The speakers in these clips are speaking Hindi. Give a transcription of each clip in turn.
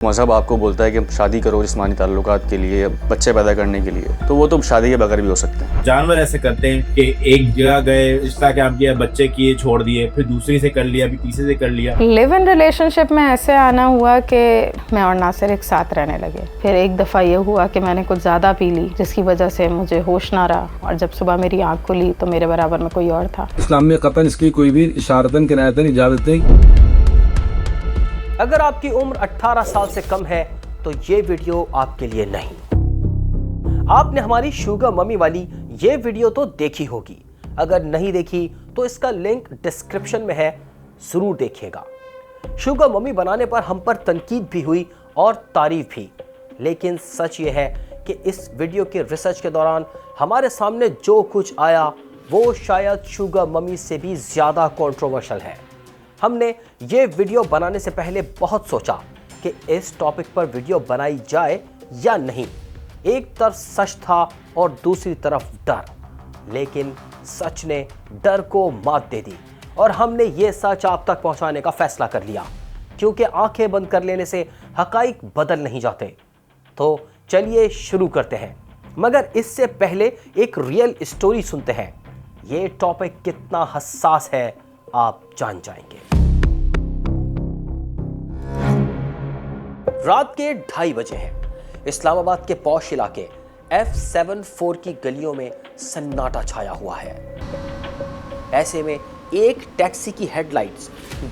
मज़हब आपको बोलता है कि शादी करो जिस्मानी ताल्लुकात के लिए, बच्चे पैदा करने के लिए, तो वो तो शादी के बगैर भी हो सकते हैं। जानवर ऐसे करते हैं कि एक जगह गए, रिश्ता क्या किया, बच्चे किए, छोड़ दिए, फिर दूसरी से कर लिया, फिर तीसरे से कर लिया। लिव इन रिलेशनशिप में ऐसे आना हुआ कि मैं और नासिर एक साथ रहने लगे। फिर एक दफ़ा ये हुआ कि मैंने कुछ ज़्यादा पी ली, जिसकी वजह से मुझे होश ना रहा, और जब सुबह मेरी आँख खुली तो मेरे बराबर में कोई और था। इस्लाम में कतन इसकी कोई भी इशारतन किनायतन इजाज़त नहीं। अगर आपकी उम्र 18 साल से कम है तो ये वीडियो आपके लिए नहीं। आपने हमारी शुगर मम्मी वाली ये वीडियो तो देखी होगी, अगर नहीं देखी तो इसका लिंक डिस्क्रिप्शन में है, जरूर देखिएगा। शुगर मम्मी बनाने पर हम पर तनकीद भी हुई और तारीफ भी, लेकिन सच ये है कि इस वीडियो के रिसर्च के दौरान हमारे सामने जो कुछ आया वो शायद शुगर मम्मी से भी ज्यादा कंट्रोवर्शियल है। हमने ये वीडियो बनाने से पहले बहुत सोचा कि इस टॉपिक पर वीडियो बनाई जाए या नहीं। एक तरफ सच था और दूसरी तरफ डर, लेकिन सच ने डर को मात दे दी और हमने ये सच आप तक पहुंचाने का फैसला कर लिया, क्योंकि आंखें बंद कर लेने से हकाइक बदल नहीं जाते। तो चलिए शुरू करते हैं, मगर इससे पहले एक रियल स्टोरी सुनते हैं। ये टॉपिक कितना हसास है आप जान जाएंगे। रात के 2:30 बजे हैं। इस्लामाबाद के पौश इलाके F74 की गलियों में सन्नाटा छाया हुआ है। ऐसे में एक टैक्सी की हेडलाइट्स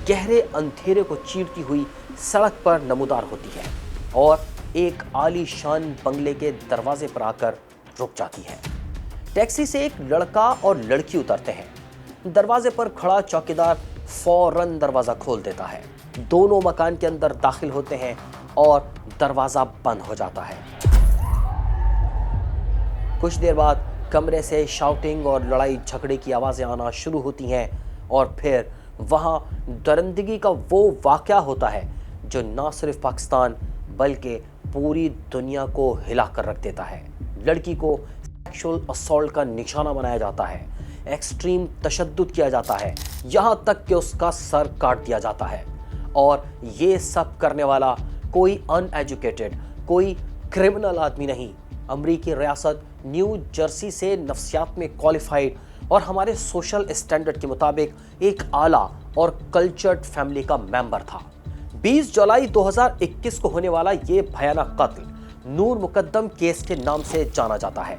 गहरे अंधेरे को चीरती हुई सड़क पर नमूदार होती है और एक आलीशान बंगले के दरवाजे पर आकर रुक जाती है। टैक्सी से एक लड़का और लड़की उतरते हैं। दरवाजे पर खड़ा चौकीदार फौरन दरवाजा खोल देता है। दोनों मकान के अंदर दाखिल होते हैं और दरवाजा बंद हो जाता है। कुछ देर बाद कमरे से शाउटिंग और लड़ाई झगड़े की आवाजें आना शुरू होती हैं और फिर वहां दरिंदगी का वो वाकया होता है जो न सिर्फ पाकिस्तान बल्कि पूरी दुनिया को हिला कर रख देता है। लड़की को सेक्सुअल असॉल्ट का निशाना बनाया जाता है, एक्सट्रीम तशद्दुद किया जाता है, यहां तक कि उसका सर काट दिया जाता है। और ये सब करने वाला कोई अनएजुकेटेड, कोई क्रिमिनल आदमी नहीं, अमरीकी रियासत न्यू जर्सी से नफ्सियात में क्वालिफाइड और हमारे सोशल स्टैंडर्ड के मुताबिक एक आला और कल्चर्ड फैमिली का मेंबर था। 20 जुलाई 2021 को होने वाला ये भयानक कत्ल नूर मुकद्दम केस के नाम से जाना जाता है।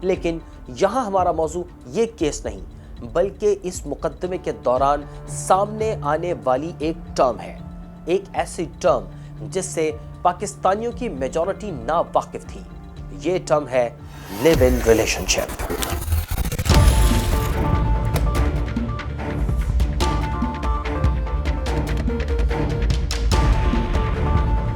लेकिन यहाँ हमारा मौजू ये केस नहीं, बल्कि इस मुकदमे के दौरान सामने आने वाली एक टर्म है, एक ऐसी टर्म जिससे पाकिस्तानियों की मेजॉरिटी ना वाकिफ थी। ये टर्म है लिव इन रिलेशनशिप।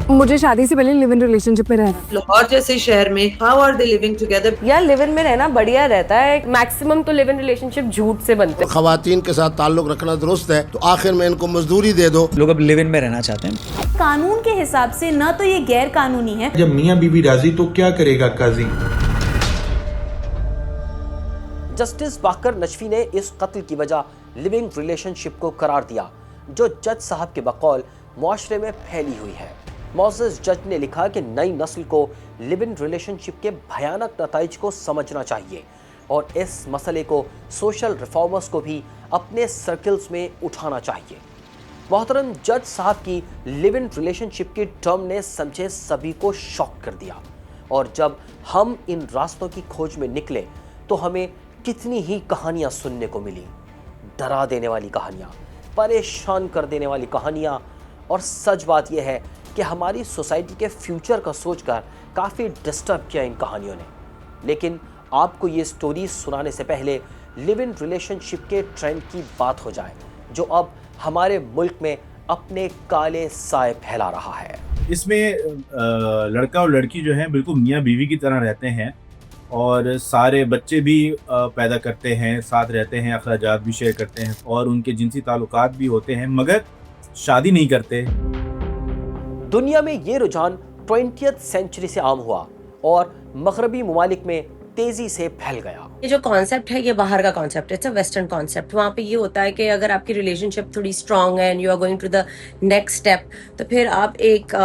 मुझे शादी से पहले लिव इन रिलेशनशिप में रहना। लाहौर जैसे शहर में how are they living together? यार लिव इन में रहना बढ़िया रहता है। मैक्सिमम तो लिव इन रिलेशनशिप झूठ से बनते हैं। खवातीन के साथ ताल्लुक रखना दुरुस्त है तो आखिर में इनको मजदूरी दे दो। लोग अब लिव इन में रहना चाहते हैं। कानून के हिसाब से ना तो ये गैर कानूनी है। जब मियाँ बीवी राजी तो क्या करेगा काजी? जस्टिस बाकर नजफी ने इस कत्ल की वजह लिविंग रिलेशनशिप को करार दिया, जो जज साहब के बकौल मुआशरे में फैली हुई है। मौजूद जज ने लिखा कि नई नस्ल को लिव इन रिलेशनशिप के भयानक नताइज को समझना चाहिए और इस मसले को सोशल रिफॉर्मर्स को भी अपने सर्कल्स में उठाना चाहिए। मोहतरम जज साहब की लिव इन रिलेशनशिप की टर्म ने समझे सभी को शॉक कर दिया, और जब हम इन रास्तों की खोज में निकले तो हमें कितनी ही कहानियां सुनने को मिली, डरा देने वाली कहानियां, परेशान कर देने वाली कहानियां। और सच बात यह है कि हमारी सोसाइटी के फ्यूचर का सोचकर काफ़ी डिस्टर्ब किया इन कहानियों ने। लेकिन आपको ये स्टोरी सुनाने से पहले लिव इन रिलेशनशिप के ट्रेंड की बात हो जाए, जो अब हमारे मुल्क में अपने काले साए फैला रहा है। इसमें लड़का और लड़की जो है बिल्कुल मियाँ बीवी की तरह रहते हैं और सारे बच्चे भी पैदा करते हैं, साथ रहते हैं, अखराजात भी शेयर करते हैं और उनके जिनसी ताल्लुकात भी होते हैं, मगर शादी नहीं करते। दुनिया में ये रुझान 20th सेंचुरी से आम हुआ और मगरबी ममालिक में तेजी से फैल गया। ये जो कॉन्सेप्ट है ये बाहर का कॉन्सेप्ट है, इट्स अ वेस्टर्न कॉन्सेप्ट। वहाँ पे ये होता है कि अगर आपकी रिलेशनशिप थोड़ी स्ट्रांग है and you are going to the next step, तो फिर आप एक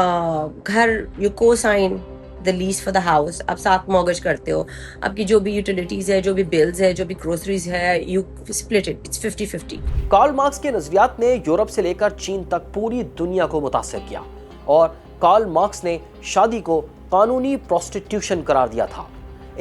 घर, you go sign the lease for the house, आप साथ मॉर्गेज करते हो, आपकी जो भी यूटिलिटीज है, जो भी बिल्स है, जो भी ग्रोसरीज है, you split it, it's 50-50। Karl Marx के नजरियात ने यूरोप से लेकर चीन तक पूरी दुनिया को मुतासिर किया और कार्ल मार्क्स ने शादी को कानूनी प्रोस्टिट्यूशन करार दिया था।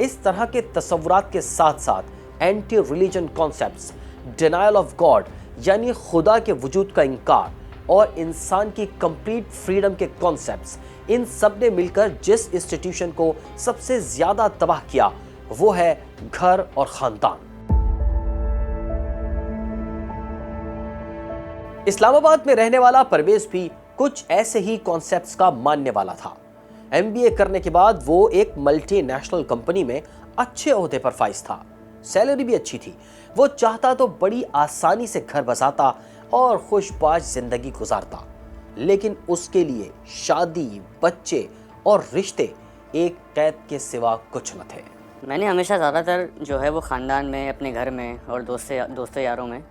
इस तरह के तस्वुरात के साथ साथ anti religion concepts, denial of God यानी खुदा के वजूद का इनकार और इंसान की कंप्लीट फ्रीडम के कॉन्सेप्ट्स, इन सब ने मिलकर जिस इंस्टीट्यूशन को सबसे ज्यादा तबाह किया वो है घर और खानदान। इस्लामाबाद में रहने वाला परवेज भी कुछ ऐसे ही कॉन्सेप्ट्स का मानने वाला था। MBA करने के बाद वो एक मल्टीनेशनल कंपनी में अच्छे ओहदे पर फाइज था, सैलरी भी अच्छी थी। वो चाहता तो बड़ी आसानी से घर बसाता और खुशबाश जिंदगी गुजारता, लेकिन उसके लिए शादी, बच्चे और रिश्ते एक कैद के सिवा कुछ न थे। मैंने हमेशा ज़्यादातर जो है वो ख़ानदान में, अपने घर में और दोस्तों यारों में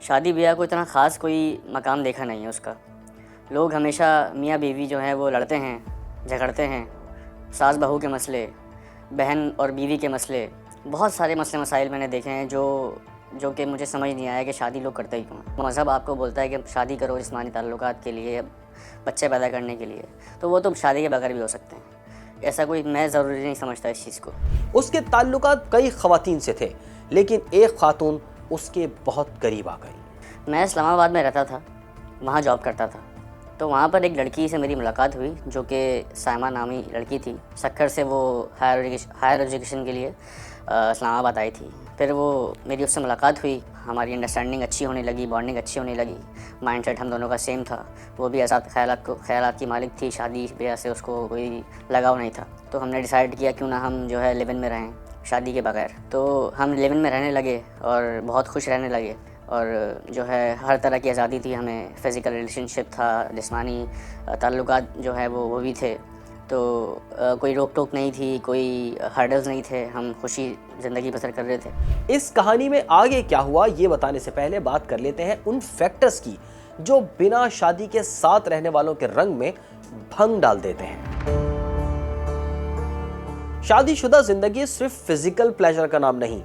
शादी ब्याह को इतना ख़ास कोई मकाम देखा नहीं है उसका। लोग हमेशा मियाँ बीवी जो है वो लड़ते हैं, झगड़ते हैं, सास बहू के मसले, बहन और बीवी के मसले, बहुत सारे मसले मसाइल मैंने देखे हैं जो कि मुझे समझ नहीं आया कि शादी लोग करते ही क्यों। मज़हब आपको बोलता है कि शादी करो जिस्मानी ताल्लुकात के लिए, बच्चे पैदा करने के लिए, तो वो तो शादी के बगैर भी हो सकते हैं। ऐसा कोई मैं ज़रूरी नहीं समझता इस चीज़ को। उसके ताल्लुकात कई ख़वातीन से थे, लेकिन एक खातून उसके बहुत करीब आ गई। मैं इस्लामाबाद में रहता था, वहाँ जॉब करता था, तो वहाँ पर एक लड़की से मेरी मुलाकात हुई जो कि साइमा नामी लड़की थी। सक्कर से वो हायर एजुकेशन के लिए इस्लामाबाद आई थी। फिर वो मेरी उससे मुलाकात हुई, हमारी अंडरस्टैंडिंग अच्छी होने लगी, बॉन्डिंग अच्छी होने लगी, माइंडसेट हम दोनों का सेम था। वो भी आज़ाद ख्यालात की मालिक थी, शादी ब्याह से उसको कोई लगाव नहीं था। तो हमने डिसाइड किया क्यों ना हम जो है लिव इन में रहें शादी के बगैर। तो हम लिव इन में रहने लगे और बहुत खुश रहने लगे, और जो है हर तरह की आज़ादी थी हमें। फ़िज़िकल रिलेशनशिप था, जिस्मानी ताल्लुकात जो है वो भी थे। तो कोई रोक टोक नहीं थी, कोई हर्डल्स नहीं थे, हम खुशी ज़िंदगी बसर कर रहे थे। इस कहानी में आगे क्या हुआ ये बताने से पहले बात कर लेते हैं उन फैक्टर्स की जो बिना शादी के साथ रहने वालों के रंग में भंग डाल देते हैं। शादीशुदा जिंदगी सिर्फ फिजिकल प्लेजर का नाम नहीं।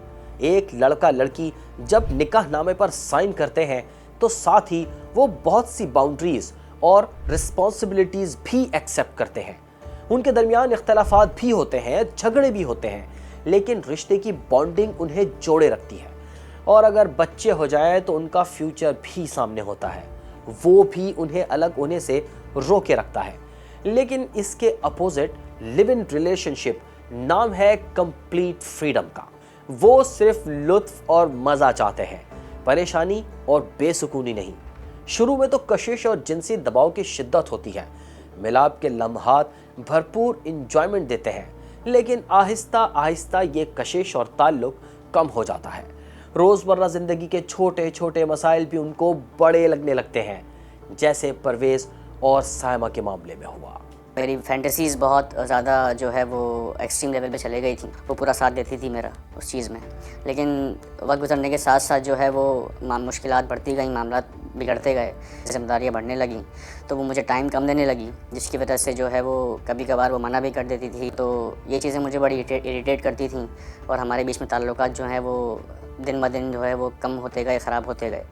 एक लड़का लड़की जब निकाहनामे पर साइन करते हैं तो साथ ही वो बहुत सी बाउंड्रीज और रिस्पॉन्सिबिलिटीज भी एक्सेप्ट करते हैं। उनके दरमियान इख्तलाफात भी होते हैं, झगड़े भी होते हैं, लेकिन रिश्ते की बॉन्डिंग उन्हें जोड़े रखती है। और अगर बच्चे हो जाए तो उनका फ्यूचर भी सामने होता है, वो भी उन्हें अलग होने से रोके रखता है। लेकिन इसके अपोजिट लिव इन रिलेशनशिप नाम है कंप्लीट फ्रीडम का। वो सिर्फ लुत्फ और मज़ा चाहते हैं, परेशानी और बेसुकूनी नहीं। शुरू में तो कशिश और जिनसी दबाव की शिद्दत होती है, मिलाप के लम्हात भरपूर इंजॉयमेंट देते हैं, लेकिन आहिस्ता आहिस्ता ये कशिश और ताल्लुक कम हो जाता है। रोज़मर्रा ज़िंदगी के छोटे छोटे मसाइल भी उनको बड़े लगने लगते हैं, जैसे परवेज़ और साइमा के मामले में हुआ। मेरी फैंटेसीज़ बहुत ज़्यादा जो है वो एक्सट्रीम लेवल पे चले गई थी। वो पूरा साथ देती थी मेरा उस चीज़ में, लेकिन वक्त गुजरने के साथ साथ जो है वो मुश्किलात बढ़ती गई, मामलात बिगड़ते गए, जिम्मेदारियाँ बढ़ने लगी, तो वो मुझे टाइम कम देने लगी, जिसकी वजह से जो है वो कभी कभार वो मना भी कर देती थी। तो ये चीज़ें मुझे बड़ी इरिटेट करती थी और हमारे बीच में ताल्लुकात जो हैं वो दिन ब दिन जो है वो कम होते गए, ख़राब होते गए।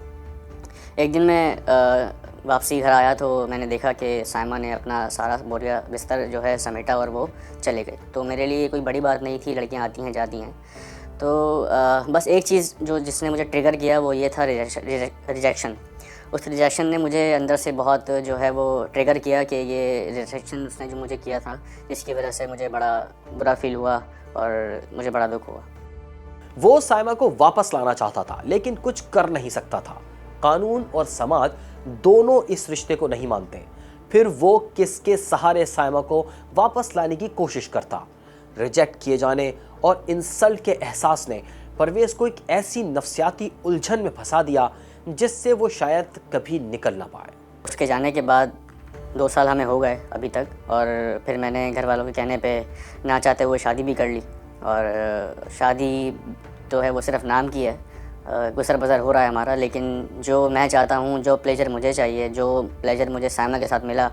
एक दिन मैं वापसी घर आया तो मैंने देखा कि साइमा ने अपना सारा बोरिया बिस्तर जो है समेटा और वो चले गए। तो मेरे लिए कोई बड़ी बात नहीं थी, लड़कियां आती हैं जाती हैं। तो बस एक चीज़ जिसने मुझे ट्रिगर किया वो ये था रिजेक्शन। उस रिजेक्शन ने मुझे अंदर से बहुत जो है वो ट्रिगर किया कि ये रिजेक्शन उसने जो मुझे किया था, जिसकी वजह से मुझे बड़ा बुरा फील हुआ और मुझे बड़ा दुख हुआ। वो साइमा को वापस लाना चाहता था, लेकिन कुछ कर नहीं सकता था। कानून और समाज दोनों इस रिश्ते को नहीं मानते। फिर वो किसके सहारे साइमा को वापस लाने की कोशिश करता। रिजेक्ट किए जाने और इंसल्ट के एहसास ने परवेज़ को एक ऐसी नफ्सियाती उलझन में फंसा दिया जिससे वो शायद कभी निकल ना पाए। उसके जाने के बाद 2 साल हमें हो गए अभी तक, और फिर मैंने घर वालों के कहने पे ना चाहते हुए शादी भी कर ली। और शादी तो है वो सिर्फ नाम की है, गुजर बसर हो रहा है हमारा, लेकिन जो मैं चाहता हूँ, जो प्लेजर मुझे चाहिए, जो प्लेजर मुझे साइमा के साथ मिला,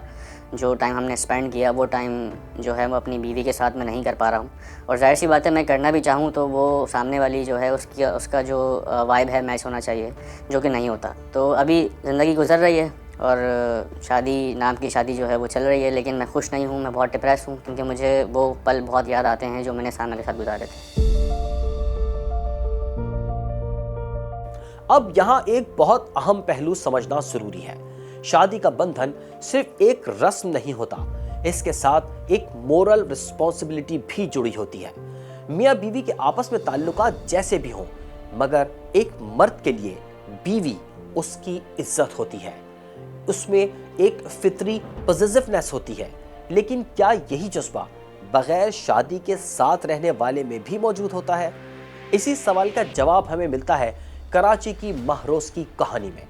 जो टाइम हमने स्पेंड किया, वो टाइम जो है वो अपनी बीवी के साथ मैं नहीं कर पा रहा हूँ। और जाहिर सी बात है, मैं करना भी चाहूँ तो वो सामने वाली जो है उसका जो वाइब है मैच होना चाहिए, जो कि नहीं होता। तो अभी ज़िंदगी गुजर रही है और शादी नाम की शादी जो है वो चल रही है, लेकिन मैं खुश नहीं हूँ, मैं बहुत डिप्रेस हूँ, क्योंकि मुझे वो पल बहुत याद आते हैं जो मैंने साइमा के साथ गुजारे थे। अब यहाँ एक बहुत अहम पहलू समझना जरूरी है। शादी का बंधन सिर्फ एक रस्म नहीं होता, इसके साथ एक मोरल रिस्पॉन्सिबिलिटी भी जुड़ी होती है। मियाँ बीवी के आपस में ताल्लुकात जैसे भी हों, मगर एक मर्द के लिए बीवी उसकी इज्जत होती है, उसमें एक फितरी पॉजिटिवनेस होती है। लेकिन क्या यही जज्बा बगैर शादी के साथ रहने वाले में भी मौजूद होता है? इसी सवाल का जवाब हमें मिलता है कराची की महरोज की कहानी में।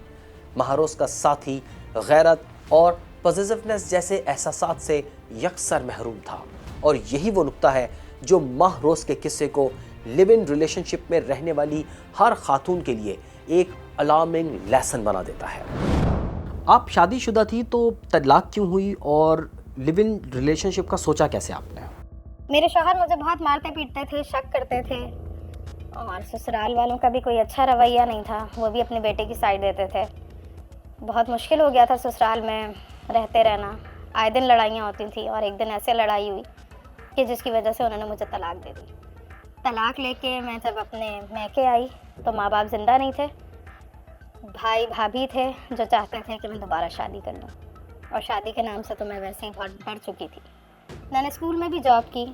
महरोज का साथी गैरत और पॉजिटिवनेस जैसे एहसासात से यकसर महरूम था, और यही वो नुक्ता है जो महरोज के किस्से को लिव इन रिलेशनशिप में रहने वाली हर खातून के लिए एक अलार्मिंग लेसन बना देता है। आप शादीशुदा थी तो तलाक क्यों हुई, और लिव इन रिलेशनशिप का सोचा कैसे आपने? मेरे शौहर मुझे बहुत मारते पीटते थे, शक करते थे, और ससुराल वालों का भी कोई अच्छा रवैया नहीं था, वो भी अपने बेटे की साइड देते थे। बहुत मुश्किल हो गया था ससुराल में रहते रहना, आए दिन लड़ाइयाँ होती थी, और एक दिन ऐसे लड़ाई हुई कि जिसकी वजह से उन्होंने मुझे तलाक दे दी। तलाक लेके मैं जब अपने मैके आई तो माँ बाप ज़िंदा नहीं थे, भाई भाभी थे जो चाहते थे कि मैं दोबारा शादी कर लूँ, और शादी के नाम से तो मैं वैसे ही बहुत बढ़ चुकी थी। मैंने स्कूल में भी जॉब की,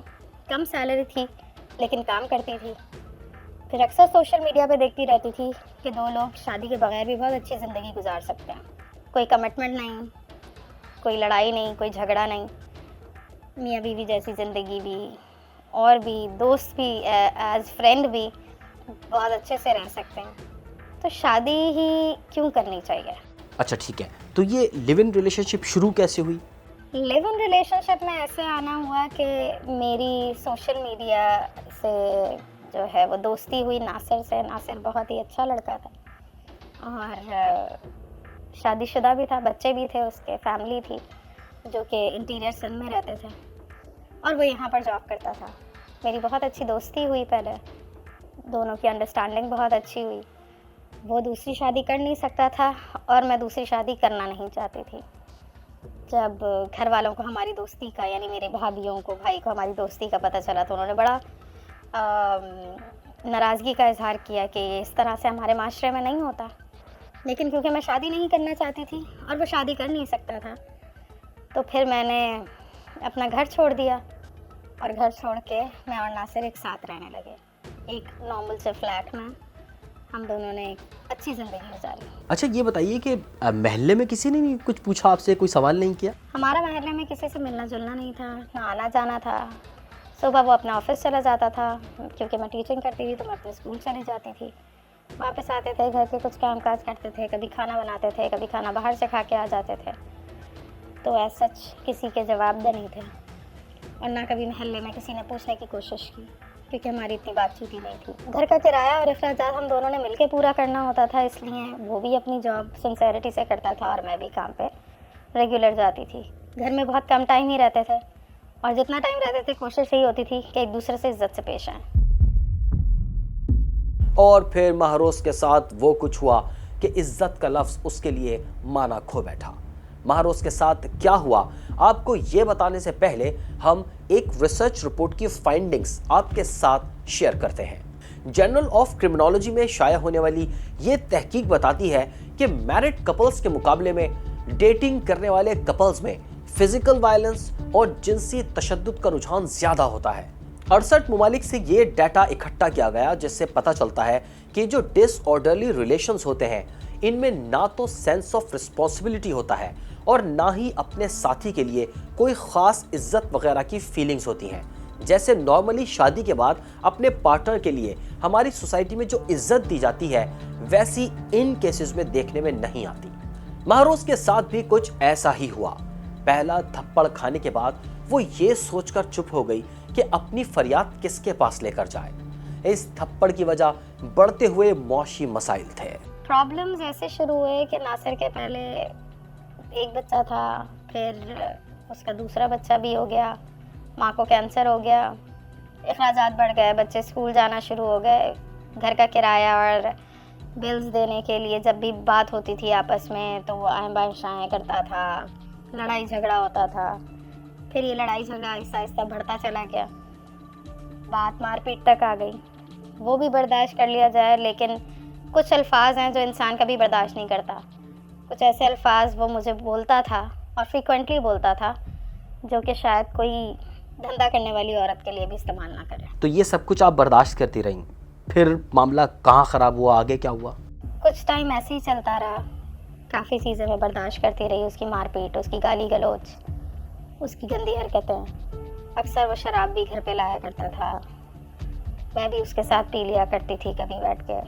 कम सैलरी थी लेकिन काम करती थी। फिर अक्सर सोशल मीडिया पे देखती रहती थी कि दो लोग शादी के बगैर भी बहुत अच्छी ज़िंदगी गुजार सकते हैं, कोई कमिटमेंट नहीं, कोई लड़ाई नहीं, कोई झगड़ा नहीं, मियाँ बीवी जैसी ज़िंदगी भी, और भी दोस्त भी, एज फ्रेंड भी बहुत अच्छे से रह सकते हैं, तो शादी ही क्यों करनी चाहिए। अच्छा ठीक है, तो ये लिव इन रिलेशनशिप शुरू कैसे हुई? लिव इन रिलेशनशिप में ऐसे आना हुआ कि मेरी सोशल मीडिया से जो है वो दोस्ती हुई नासिर से। नासिर बहुत ही अच्छा लड़का था और शादीशुदा भी था, बच्चे भी थे, उसके फैमिली थी जो कि इंटीरियर सिंध में रहते थे, और वो यहाँ पर जॉब करता था। मेरी बहुत अच्छी दोस्ती हुई, पहले दोनों की अंडरस्टैंडिंग बहुत अच्छी हुई। वो दूसरी शादी कर नहीं सकता था और मैं दूसरी शादी करना नहीं चाहती थी। जब घर वालों को हमारी दोस्ती का, यानी मेरे भाइयों को, भाई को हमारी दोस्ती का पता चला तो उन्होंने बड़ा नाराज़गी का इजहार किया कि इस तरह से हमारे माशरे में नहीं होता। लेकिन क्योंकि मैं शादी नहीं करना चाहती थी और वो शादी कर नहीं सकता था, तो फिर मैंने अपना घर छोड़ दिया, और घर छोड़ के मैं और नासिर एक साथ रहने लगे, एक नॉर्मल से फ्लैट में। हम दोनों ने एक अच्छी ज़िंदगी गुजारी। अच्छा ये बताइए कि महल्ले में किसी ने नहीं कुछ पूछा आपसे, कोई सवाल नहीं किया? हमारा महल्ले में किसी से मिलना जुलना नहीं था, ना आना जाना था। सुबह वो अपना ऑफिस चला जाता था, क्योंकि मैं टीचिंग करती थी तो मैं अपने स्कूल चली जाती थी। वापस आते थे, घर के कुछ काम काज करते थे, कभी खाना बनाते थे, कभी खाना बाहर से खा के आ जाते थे। तो ऐसा सच किसी के जवाबदेह नहीं थे, और ना कभी महल्ले में किसी ने पूछने की कोशिश की, क्योंकि हमारी इतनी बातचीत ही नहीं थी। घर का किराया और अखराजात हम दोनों ने मिलकर पूरा करना होता था, इसलिए वो भी अपनी जॉब सिंसेरिटी से करता था और मैं भी काम पे रेगुलर जाती थी। घर में बहुत कम टाइम ही रहते थे, और जितना टाइम रहते थे कोशिश यही होती थी कि एक दूसरे से इज्जत से पेश आएं। और फिर महरोज के साथ वो कुछ हुआ कि इज्जत का लफ्ज़ उसके लिए माना खो बैठा। महरोज के साथ क्या हुआ, आपको ये बताने से पहले हम एक रिसर्च रिपोर्ट की फाइंडिंग्स आपके साथ शेयर करते हैं। जर्नल ऑफ क्रिमिनोलॉजी में शाया होने वाली ये तहकीक बताती है कि मैरिड कपल्स के मुकाबले में डेटिंग करने वाले कपल्स में फिजिकल वायलेंस और जिनसी तशद्दुद का रुझान ज़्यादा होता है। 68 ममालिक से ये डाटा इकट्ठा किया गया, जिससे पता चलता है कि जो डिसऑर्डरली रिलेशंस होते हैं, इनमें ना तो सेंस ऑफ रिस्पॉन्सिबिलिटी होता है और ना ही अपने साथी के लिए कोई ख़ास इज्जत वगैरह की फीलिंग्स होती हैं, जैसे नॉर्मली शादी के बाद अपने पार्टनर के लिए हमारी सोसाइटी में जो इज्जत दी जाती है, वैसी इन केसेस में देखने में नहीं आती। महरोज के साथ भी कुछ ऐसा ही हुआ। पहला थप्पड़ खाने के बाद वो ये सोचकर चुप हो गई कि अपनी फरियाद किसके पास लेकर जाए। इस थप्पड़ की वजह बढ़ते हुए मौशी मसाइल थे। प्रॉब्लम्स ऐसे शुरू हुए कि नासिर के पहले एक बच्चा था, फिर उसका दूसरा बच्चा भी हो गया, माँ को कैंसर हो गया, अखराजात बढ़ गए, बच्चे स्कूल जाना शुरू हो गए, घर का किराया और बिल्स देने के लिए जब भी बात होती थी आपस में तो वो आएँ बाएँ शाएँ करता था, लड़ाई झगड़ा होता था। फिर ये लड़ाई झगड़ा आहिस्ता आहिस्ता बढ़ता चला गया, बात मारपीट तक आ गई। वो भी बर्दाश्त कर लिया जाए, लेकिन कुछ अल्फाज हैं जो इंसान कभी बर्दाश्त नहीं करता। कुछ ऐसे अल्फाज वो मुझे बोलता था और फ्रीक्वेंटली बोलता था जो कि शायद कोई धंधा करने वाली औरत के लिए भी इस्तेमाल ना करे। तो ये सब कुछ आप बर्दाश्त करती रहीं, फिर मामला कहाँ ख़राब हुआ, आगे क्या हुआ? कुछ टाइम ऐसे ही चलता रहा, काफ़ी चीज़ें मैं बर्दाश्त करती रही, उसकी मारपीट, उसकी गाली गलौज, उसकी गंदी हरकतें। अक्सर वो शराब भी घर पे लाया करता था, मैं भी उसके साथ पी लिया करती थी कभी बैठ के।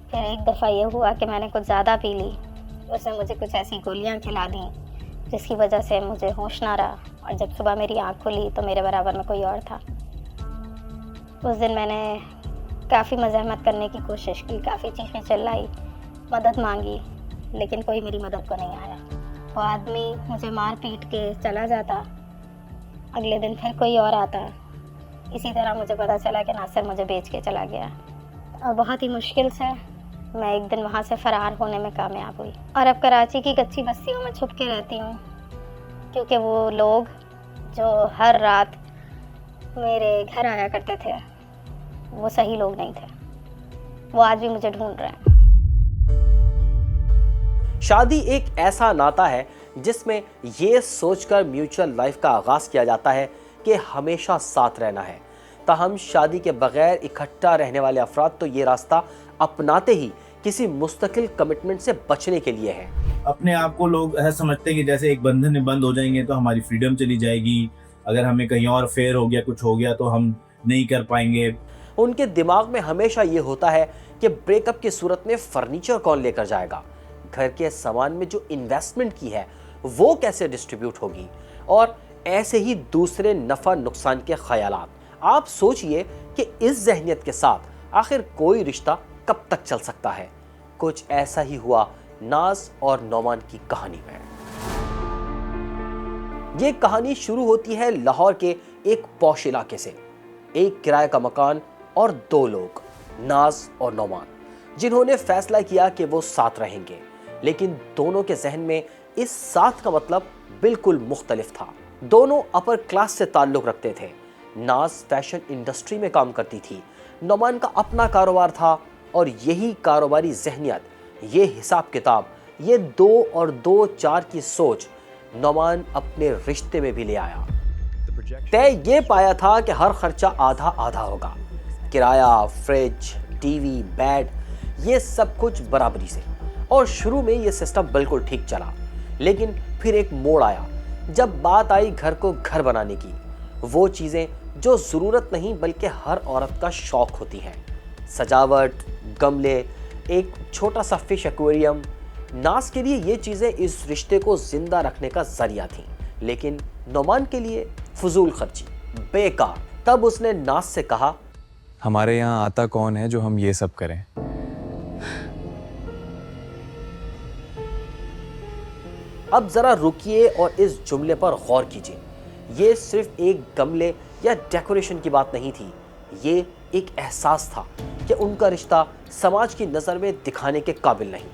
फिर एक दफ़ा ये हुआ कि मैंने कुछ ज़्यादा पी ली, उसने मुझे कुछ ऐसी गोलियां खिला दी जिसकी वजह से मुझे होश ना रहा, और जब सुबह मेरी आँख खुली तो मेरे बराबर में कोई और था। उस दिन मैंने काफ़ी मज़ाहमत करने की कोशिश की, काफ़ी चीखें चिल्लाई, मदद मांगी, लेकिन कोई मेरी मदद को नहीं आया। वो आदमी मुझे मार पीट के चला जाता, अगले दिन फिर कोई और आता। इसी तरह मुझे पता चला कि नासिर मुझे बेच के चला गया, और बहुत ही मुश्किल से मैं एक दिन वहाँ से फ़रार होने में कामयाब हुई। और अब कराची की कच्ची बस्तियों में छुप के रहती हूँ, क्योंकि वो लोग जो हर रात मेरे घर आया करते थे वो सही लोग नहीं थे, वो आज भी मुझे ढूंढ रहे हैं। शादी एक ऐसा नाता है जिसमें ये सोचकर म्यूचुअल लाइफ का आगाज़ किया जाता है कि हमेशा साथ रहना है। ताहम शादी के बगैर इकट्ठा रहने वाले अफराद तो ये रास्ता अपनाते ही किसी मुस्तकिल कमिटमेंट से बचने के लिए है। अपने आप को लोग ऐसा समझते हैं कि जैसे एक बंधन में बंद हो जाएंगे तो हमारी फ्रीडम चली जाएगी, अगर हमें कहीं और फेयर हो गया, कुछ हो गया तो हम नहीं कर पाएंगे। उनके दिमाग में हमेशा ये होता है कि ब्रेकअप की सूरत में फर्नीचर कौन लेकर जाएगा, घर के सामान में जो इन्वेस्टमेंट की है वो कैसे डिस्ट्रीब्यूट होगी, और ऐसे ही दूसरे नफ़ा नुकसान के ख्यालात। आप सोचिए कि इस जहनियत के साथ आखिर कोई रिश्ता कब तक चल सकता है। कुछ ऐसा ही हुआ नाज और नौमान की कहानी में। ये कहानी शुरू होती है लाहौर के एक पौश इलाके से। एक किराए का मकान और दो लोग, नाज और नौमान, जिन्होंने फैसला किया कि वो साथ रहेंगे, लेकिन दोनों के जहन में इस साथ का मतलब बिल्कुल मुख्तलिफ था। दोनों अपर क्लास से ताल्लुक़ रखते थे। नाज फैशन इंडस्ट्री में काम करती थी, नौमान का अपना कारोबार था, और यही कारोबारी जहनियत, ये हिसाब किताब, ये 2 और 2 4 की सोच नौमान अपने रिश्ते में भी ले आया। तय ये पाया था कि हर खर्चा आधा आधा होगा, किराया, फ्रिज, टीवी, बेड, ये सब कुछ बराबरी से। और शुरू में ये सिस्टम बिल्कुल ठीक चला, लेकिन फिर एक मोड़ आया जब बात आई घर को घर बनाने की। वो चीज़ें जो ज़रूरत नहीं बल्कि हर औरत का शौक़ होती हैं, सजावट, गमले, एक छोटा सा फिश एक्वेरियम। नाज के लिए ये चीज़ें इस रिश्ते को ज़िंदा रखने का ज़रिया थीं, लेकिन नौमान के लिए फजूल खर्ची, बेकार। तब उसने नाज से कहा, हमारे यहाँ आता कौन है जो हम ये सब करें। अब ज़रा रुकिए और इस जुमले पर गौर कीजिए। ये सिर्फ एक गमले या डेकोरेशन की बात नहीं थी, ये एक एहसास था कि उनका रिश्ता समाज की नज़र में दिखाने के काबिल नहीं।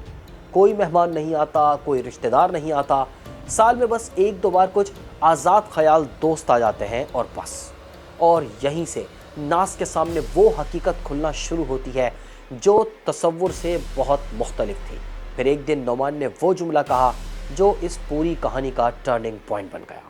कोई मेहमान नहीं आता, कोई रिश्तेदार नहीं आता, साल में बस 1-2 बार कुछ आज़ाद ख्याल दोस्त आ जाते हैं और बस। और यहीं से नाज के सामने वो हकीकत खुलना शुरू होती है जो तसव्वुर से बहुत मुख्तलिफ थी। फिर एक दिन नौमान ने वो जुमला कहा जो इस पूरी कहानी का टर्निंग पॉइंट बन गया।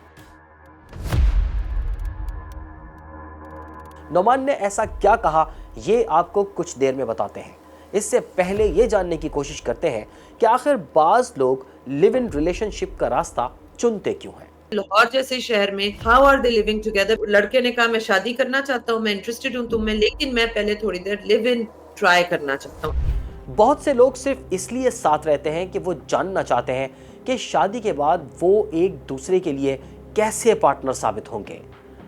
नौमान ने ऐसा क्या कहा, ये आपको कुछ देर में बताते हैं। इससे पहले ये जानने की कोशिश करते हैं कि आखिर बाज लोग लिव इन रिलेशनशिप का रास्ता चुनते क्यों हैं। लाहौर जैसे शहर में how are they living together. लड़के ने कहा मैं शादी करना चाहता हूँ, मैं इंटरेस्टेड हूँ तुम में, लेकिन मैं पहले थोड़ी देर लिव इन ट्राई करना चाहता हूँ। बहुत से लोग सिर्फ इसलिए साथ रहते हैं कि वो जानना चाहते हैं कि शादी के बाद वो एक दूसरे के लिए कैसे पार्टनर साबित होंगे,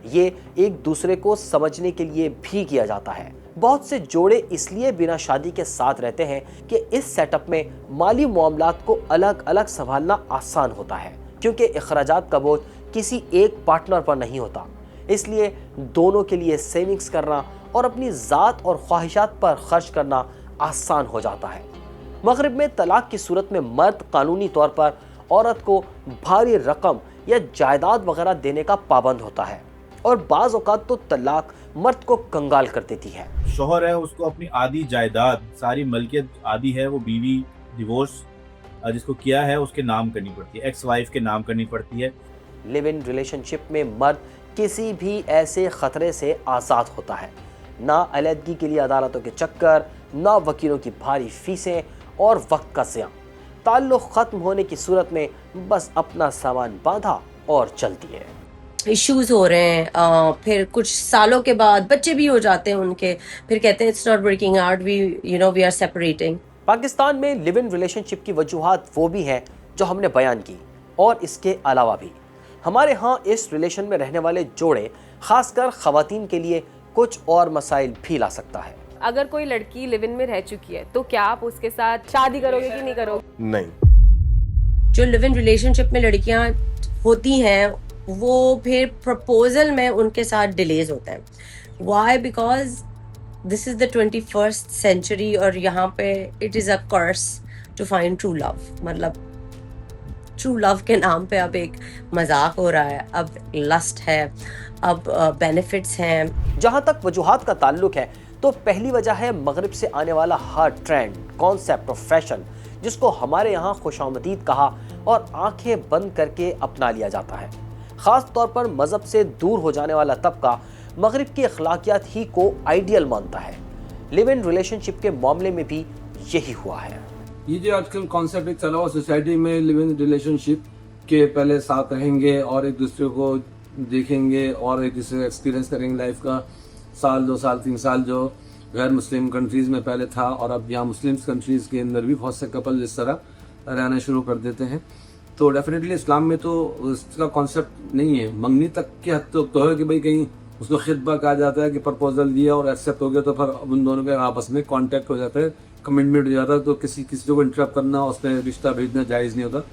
ये एक दूसरे को समझने के लिए भी किया जाता है। बहुत से जोड़े इसलिए बिना शादी के साथ रहते हैं कि इस सेटअप में माली मामलात को अलग अलग संभालना आसान होता है, क्योंकि अखराजात का बोझ किसी एक पार्टनर पर नहीं होता। इसलिए दोनों के लिए सेविंग्स करना और अपनी ज़ात और ख्वाहिशात पर खर्च करना आसान हो जाता है। मगरिब में तलाक की सूरत में मर्द कानूनी तौर पर औरत को भारी रकम या जायदाद वगैरह देने का पाबंद होता है, और बाज़ औक़ात तो तलाक मर्द को कंगाल कर देती है। शोहर है, उसको अपनी आधी जायदाद, सारी मलकियत आधी है वो बीवी डिवोर्स जिसको किया है उसके नाम करनी पड़ती है, एक्स वाइफ के नाम करनी पड़ती है। लिव इन रिलेशनशिप में मर्द किसी भी ऐसे खतरे से आज़ाद होता है, ना अलहदगी के लिए अदालतों के चक्कर, ना वकीलों की भारी फीसें और वक्त का ज़िया। ताल्लुक़ ख़त्म होने की सूरत में बस अपना सामान बांधा और चल दिए। इश्यूज हो रहे हैं, फिर कुछ सालों के बाद बच्चे भी हो जाते हैं उनके, फिर कहते हैं it's not working out, we are separating. Pakistan में लिव इन रिलेशनशिप की वजूहात वो भी हैं जो हमने बयान की, और इसके अलावा भी हमारे यहाँ इस रिलेशन में रहने वाले जोड़े, खासकर ख़वातीन के लिए कुछ और मसाइल भी ला सकता है। अगर कोई लड़की लिव इन में रह चुकी है तो क्या आप उसके साथ शादी करोगे कि नहीं करोगे? नहीं। जो लिव इन रिलेशनशिप में लड़कियां होती हैं वो फिर प्रपोजल में उनके साथ डिलेज होता है। Why? Because this is the 21st century और यहाँ पे it is a curse to find true love. मतलब ट्रू लव के नाम पे अब एक मजाक हो रहा है, अब लस्ट है, अब बेनिफिट्स हैं। जहाँ तक वजूहात का ताल्लुक है तो पहली वजह है मगरिब से आने वाला हर ट्रेंड, कॉन्सेप्ट और फैशन, जिसको हमारे यहाँ खुशामदीद कहा और आंखें बंद करके अपना लिया जाता है। ख़ास तौर पर मज़हब से दूर हो जाने वाला तबका मगरिब की अखलाकियात ही को आइडियल मानता है। लिव इन रिलेशनशिप के मामले में भी यही हुआ है। ये जो आजकल कॉन्सेप्ट एक चला हुआ सोसाइटी में लिव इन रिलेशनशिप के, पहले साथ रहेंगे और एक दूसरे को देखेंगे और एक दूसरे का एक्सपीरियंस करेंगे लाइफ का, साल 2 साल 3 साल, जो गैर मुस्लिम कंट्रीज़ में पहले था और अब यहाँ मुस्लिम कंट्रीज़ के अंदर भी बहुत से कपल इस तरह रहना शुरू कर देते हैं। तो डेफिनेटली इस्लाम में तो इसका कॉन्सेप्ट नहीं है, मंगनी तक की हद तक तो है कि भाई कहीं उसको खितबा कहा जाता है कि प्रपोजल दिया और एक्सेप्ट हो गया तो फिर उन दोनों के आपस में कॉन्टैक्ट हो जाता है, कमिटमेंट हो जाता है। तो किसी को इंटरप्ट करना, उसमें रिश्ता भेजना जायज़ नहीं होता,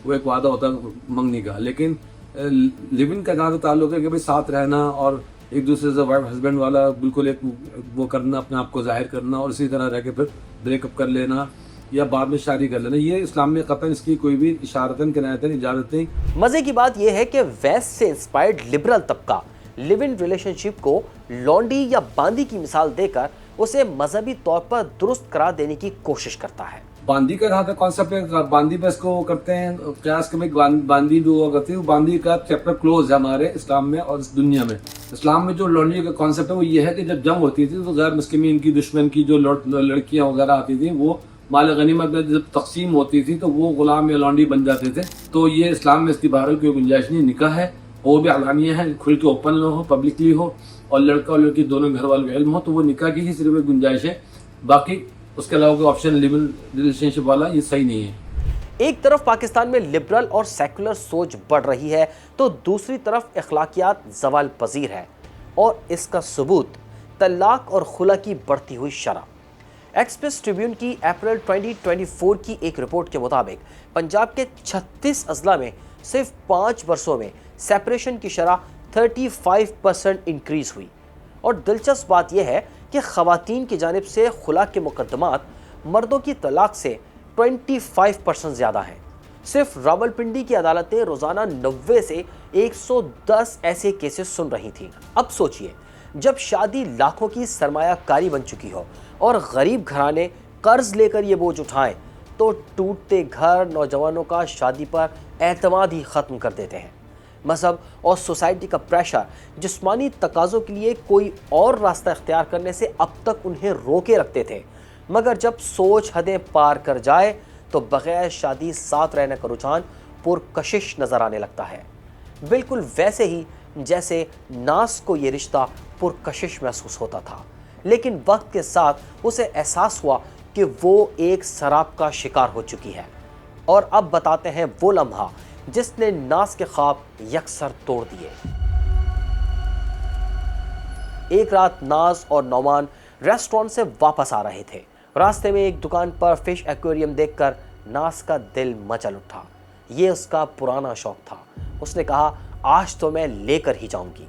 वो एक वादा होता है मंगनी का। लेकिन लिव इन का जहाँ तक ताल्लुक है कि भाई साथ रहना और एक दूसरे से वाइफ हस्बैंड वाला बिल्कुल एक वो करना, अपने आप को जाहिर करना और इसी तरह रह के फिर ब्रेकअप कर लेना या बाद में शादी कर लेना, ये इस्लाम में कतई इसकी कोई भी इशारतन किनायतन इजाज़त नहीं। मज़े की बात यह है कि वेस्ट से इंस्पायर्ड लिबरल तबका लिव इन रिलेशनशिप को लॉन्डी या बांदी की मिसाल देकर उसे मजहबी तौर पर दुरुस्त करार देने की कोशिश करता है। बांदी का जहाँ तक कॉन्सेप्ट है, बांदी पर इसको करते हैं क्लास के में, बांदी जो करती है बांदी का चैप्टर क्लोज है हमारे इस्लाम में और इस दुनिया में। इस्लाम में जो लॉन्ड्री का कॉन्सेप्ट है वो ये है कि जब जंग होती थी तो गैर मुस्लिमीन की दुश्मन की जो लड़कियाँ वगैरह आती थी वो माल गनीमत में जब तकसीम होती थी तो वो गुलाम या लॉन्ड्री बन जाते थे। तो ये इस्लाम में इसकी बहरहाल कोई गुंजाइश नहीं। निकाह है वो भी अलानिया है, खुल के ओपन हो, पब्लिकली हो और लड़का और लड़की दोनों घर वालों का इल्म हो, तो वो निकाह की ही सिर्फ गुंजाइश है। बाकी उसके अलावा कोई ऑप्शन लिव इन रिलेशनशिप वाला ये सही नहीं है। एक तरफ पाकिस्तान में लिबरल और सेकुलर सोच बढ़ रही है तो दूसरी तरफ अखलाकियात ज़वाल पजीर है, और इसका सबूत तलाक और खुला की बढ़ती हुई शरह। एक्सप्रेस ट्रिब्यून की अप्रैल 2024 की एक रिपोर्ट के मुताबिक पंजाब के 36 अजला में सिर्फ 5 वर्षों में सेपरेशन की शरह 35% इंक्रीज़ हुई। और दिलचस्प बात यह है कि ख़वातीन की जानिब से खुला के मुकदमात मर्दों की तलाक से 25% ज़्यादा हैं। सिर्फ रावलपिंडी की अदालतें रोज़ाना 90 से 110 ऐसे केसेस सुन रही थीं। अब सोचिए, जब शादी लाखों की सरमायाकारी बन चुकी हो और गरीब घराने कर्ज लेकर ये बोझ उठाएं, तो टूटते घर नौजवानों का शादी पर एतमाद ही ख़त्म कर देते हैं। मज़हब और सोसाइटी का प्रेशर जिस्मानी तकाज़ों के लिए कोई और रास्ता इख्तियार करने से अब तक उन्हें रोके रखते थे, मगर जब सोच हदें पार कर जाए तो बग़ैर शादी साथ रहने का रुझान पुरकशिश नज़र आने लगता है। बिल्कुल वैसे ही जैसे नास को ये रिश्ता पुरकशिश महसूस होता था, लेकिन वक्त के साथ उसे एहसास हुआ कि वो एक शराब का शिकार हो चुकी है। और अब बताते हैं वो लम्हा जिसने नाज के ख्वाब यकसर तोड़ दिए। एक रात नाज और नौमान रेस्टोरेंट से वापस आ रहे थे। रास्ते में एक दुकान पर फिश एक्वेरियम देखकर नाज का दिल मचल उठा। ये उसका पुराना शौक था। उसने कहा, आज तो मैं लेकर ही जाऊंगी।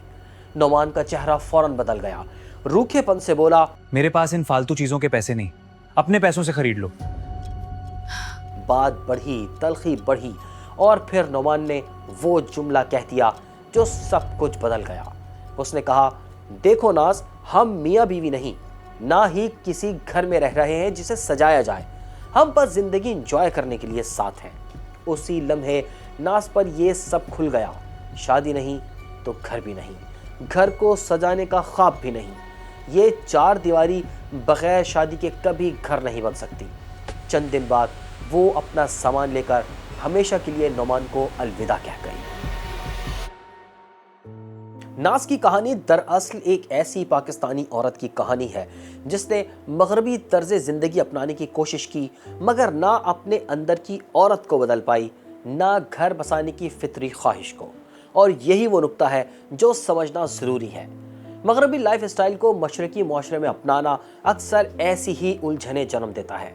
नौमान का चेहरा फौरन बदल गया। रूखेपन से बोला, मेरे पास इन फालतू चीजों के पैसे नहीं, अपने पैसों से खरीद लो। बात बढ़ी, तलखी बढ़ी और फिर नौमान ने वो जुमला कह दिया जो सब कुछ बदल गया। उसने कहा, देखो नाज, हम मियाँ बीवी नहीं, ना ही किसी घर में रह रहे हैं जिसे सजाया जाए। हम बस जिंदगी एंजॉय करने के लिए साथ हैं। उसी लम्हे नाज पर ये सब खुल गया। शादी नहीं तो घर भी नहीं, घर को सजाने का ख्वाब भी नहीं। ये चार दीवारी बगैर शादी के कभी घर नहीं बन सकती। चंद दिन बाद वो अपना सामान लेकर हमेशा के लिए नौमान को अलविदा कह गई। नाज की कहानी दरअसल एक ऐसी पाकिस्तानी औरत की कहानी है जिसने मगरबी तर्ज जिंदगी अपनाने की कोशिश की, मगर ना अपने अंदर की औरत को बदल पाई, ना घर बसाने की फितरी ख्वाहिश को। और यही वो नुक्ता है जो समझना ज़रूरी है। मगरबी लाइफ स्टाइल को मशरकी मुआशरे में अपनाना अक्सर ऐसी ही उलझनें जन्म देता है।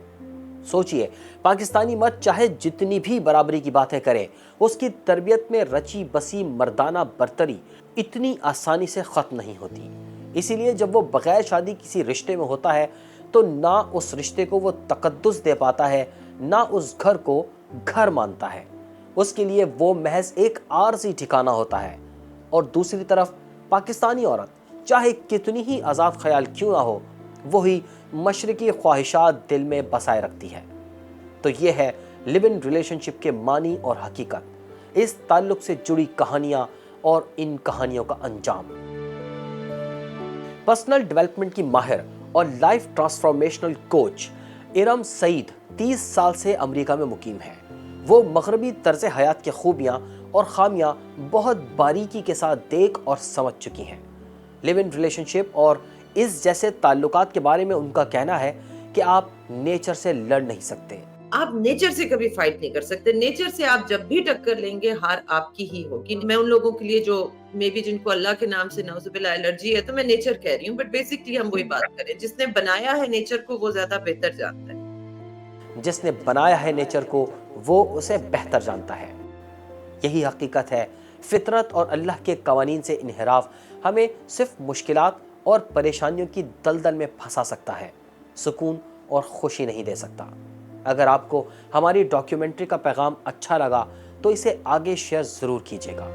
सोचिए, पाकिस्तानी मर्द चाहे जितनी भी बराबरी की बातें करे, उसकी तरबियत में रची बसी मर्दाना बर्तरी इतनी आसानी से ख़त्म नहीं होती। इसीलिए जब वो बगैर शादी किसी रिश्ते में होता है तो ना उस रिश्ते को वो तकद्दुस दे पाता है, ना उस घर को घर मानता है। उसके लिए वो महज एक आरज़ी ठिकाना होता है। और दूसरी तरफ पाकिस्तानी औरत चाहे कितनी ही आज़ाद ख्याल क्यों ना हो, वही मशरकी ख्वाहिशात दिल में बसाए रखती है। तो ये है लिव इन रिलेशनशिप के मानी और हकीकत, इस ताल्लुक से जुड़ी कहानियां और इन कहानियों का अंजाम। पर्सनल डेवलपमेंट की माहिर और life transformational coach Iram Saeed 30 साल से अमेरिका में मुकीम है। वो मगरबी तर्ज हयात की खूबियां और खामियां बहुत बारीकी के साथ देख और समझ चुकी हैं। लिव इन रिलेशनशिप और इस जैसे ताल्लुकात के बारे में उनका कहना है कि आप नेचर से लड़ नहीं सकते। आप नेचर से कभी फाइट नहीं कर सकते। नेचर से आप जब भी टक्कर लेंगे, हार आपकी ही होगी। मैं उन लोगों के लिए जो मे बी जिनको अल्लाह के नाम से नाउजुबिल्लाह एलर्जी है, तो मैं नेचर कह रही हूँ, बट बेसिकली हम वही बात करें। जिसने बनाया है नेचर को वो ज्यादा बेहतर जानता है। जिसने बनाया है नेचर को वो उसे बेहतर जानता है। यही हकीकत है। फितरत और अल्लाह के कवानीन से इन्हिराफ हमें सिर्फ मुश्किलात और परेशानियों की दलदल में फंसा सकता है, सुकून और खुशी नहीं दे सकता। अगर आपको हमारी डॉक्यूमेंट्री का पैगाम अच्छा लगा तो इसे आगे शेयर ज़रूर कीजिएगा।